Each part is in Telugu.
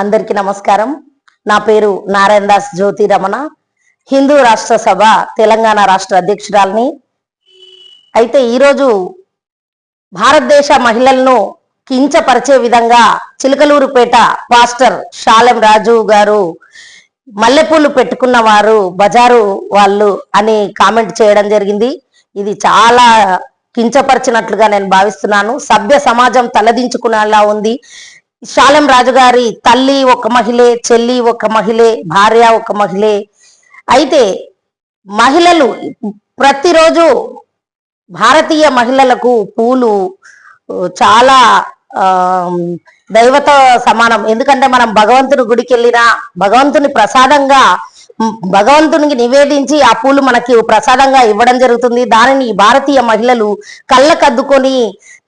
అందరికీ నమస్కారం. నా పేరు నారాయణ దాస్ జ్యోతి రమణ, హిందూ రాష్ట్ర సభ తెలంగాణ రాష్ట్ర అధ్యక్షురాలిని. అయితే ఈరోజు భారతదేశ మహిళలను కించపరిచే విధంగా చిలకలూరుపేట పాస్టర్ షాలెం రాజు గారు మల్లెపూలు పెట్టుకున్న వారు బజారు వాళ్ళు అని కామెంట్ చేయడం జరిగింది. ఇది చాలా కించపరిచినట్లుగా నేను భావిస్తున్నాను. సభ్య సమాజం తలదించుకునేలా ఉంది. షాలెం రాజు గారి తల్లి ఒక మహిళే, చెల్లి ఒక మహిళే, భార్య ఒక మహిళే. అయితే మహిళలు ప్రతిరోజు భారతీయ మహిళలకు పూలు చాలా దైవత సమానం. ఎందుకంటే మనం భగవంతుని గుడికి వెళ్ళినా భగవంతుని ప్రసాదంగా భగవంతునికి నివేదించి ఆ పూలు మనకి ప్రసాదంగా ఇవ్వడం జరుగుతుంది. దానిని భారతీయ మహిళలు కళ్ళకద్దుకొని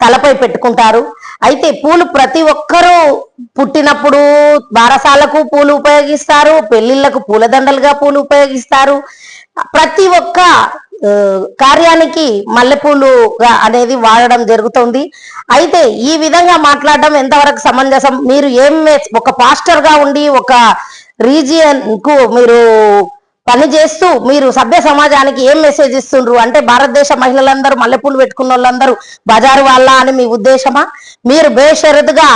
తలపై పెట్టుకుంటారు. అయితే పూలు ప్రతి ఒక్కరూ పుట్టినప్పుడు బారసాలకు పూలు ఉపయోగిస్తారు, పెళ్లిళ్లకు పూలదండలుగా పూలు ఉపయోగిస్తారు. ప్రతి ఒక్క కార్యానికి మల్లెపూలు అనేది వాడడం జరుగుతుంది. అయితే ఈ విధంగా మాట్లాడడం ఎంతవరకు సమంజసం? మీరు ఒక పాస్టర్ గా ఉండి ఒక రీజియన్ కు మీరు పని చేస్తూ మీరు సభ్య సమాజానికి ఏం మెసేజ్ ఇస్తుండ్రు అంటే భారతదేశ మహిళలందరూ మల్లెపూలు పెట్టుకున్న వాళ్ళందరూ బజారు వాళ్ళ అని మీ ఉద్దేశమా? మీరు బేషరతుగా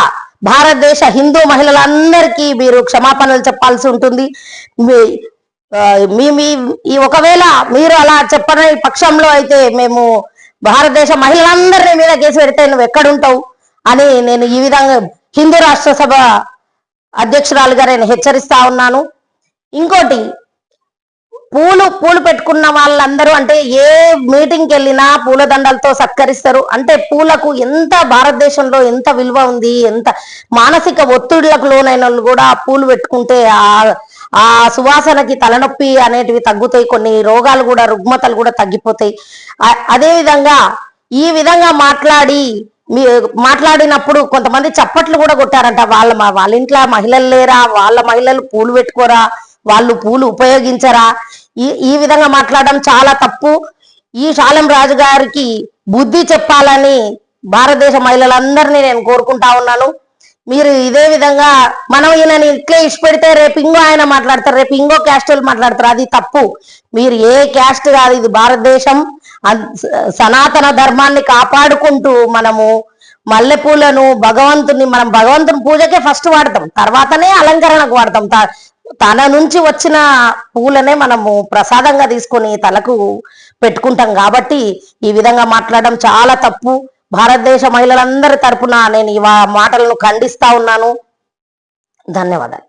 భారతదేశ హిందూ మహిళలందరికీ మీరు క్షమాపణలు చెప్పాల్సి ఉంటుంది. ఈ ఒకవేళ మీరు అలా చెప్పని పక్షంలో అయితే మేము భారతదేశ మహిళలందరినీ మీద కేసు పెడితే నువ్వు ఎక్కడుంటావు అని నేను ఈ విధంగా హిందూ రాష్ట్ర సభ అధ్యక్షురాలుగా నేను హెచ్చరిస్తా ఉన్నాను. ఇంకోటి, పూలు పెట్టుకున్న వాళ్ళందరూ అంటే ఏ మీటింగ్కి వెళ్ళినా పూలదండలతో సత్కరిస్తారు. అంటే పూలకు ఎంత భారతదేశంలో ఎంత విలువ ఉంది, ఎంత మానసిక ఒత్తిళ్లకు లోనైన వాళ్ళు కూడా పూలు పెట్టుకుంటే ఆ సువాసనకి తలనొప్పి అనేటివి తగ్గుతాయి, కొన్ని రోగాలు కూడా రుగ్మతలు కూడా తగ్గిపోతాయి. అదే విధంగా ఈ విధంగా మాట్లాడినప్పుడు కొంతమంది చప్పట్లు కూడా కొట్టారంట. వాళ్ళ ఇంట్లో మహిళలు లేరా, వాళ్ళ మహిళలు పూలు పెట్టుకోరా, వాళ్ళు పూలు ఉపయోగించరా? ఈ విధంగా మాట్లాడడం చాలా తప్పు. ఈ షాలెం రాజు గారికి బుద్ధి చెప్పాలని భారతదేశ మహిళలందరినీ నేను కోరుకుంటా ఉన్నాను. మీరు ఇదే విధంగా మనం ఈయనని ఇట్లే ఇష్టపెడితే రేపు ఇంకో ఆయన మాట్లాడతారు, రేపు ఇంకో క్యాస్ట్ వాళ్ళు మాట్లాడతారు. అది తప్పు. మీరు ఏ క్యాస్ట్ కాదు, ఇది భారతదేశం. సనాతన ధర్మాన్ని కాపాడుకుంటూ మనము మల్లెపూలను మనం భగవంతుని పూజకే ఫస్ట్ వాడతాం, తర్వాతనే అలంకరణకు వాడతాం. తన నుంచి వచ్చిన పూలనే మనము ప్రసాదంగా తీసుకొని తలకు పెట్టుకుంటాం. కాబట్టి ఈ విధంగా మాట్లాడడం చాలా తప్పు. భారతదేశ మహిళలందరి తరపున నేను ఈ మాటలను ఖండిస్తా ఉన్నాను. ధన్యవాదాలు.